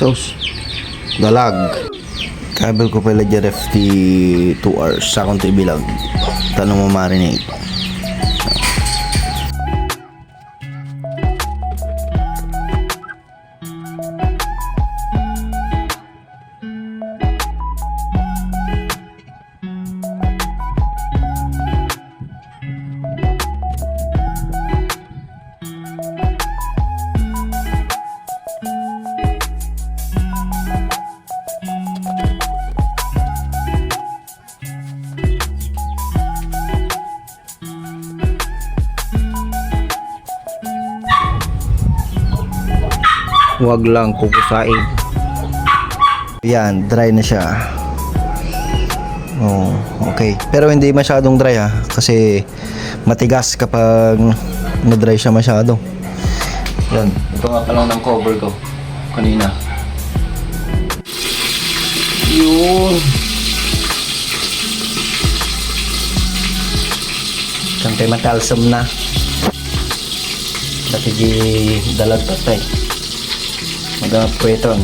sauce. Dalag. Kabel ko pala dyan ref 2 hours sa akong bilang. Tanong mo marinate. Huwag lang kukusain. Yan, dry na siya. Oh, okay. Pero hindi masyadong dry ha, kasi matigas kapag na-dry siya masyado. Yan, ito nga pa lang ng cover ko kanina. Yun. Sampai matalsam na. Dati di dalag patay. Magpweton.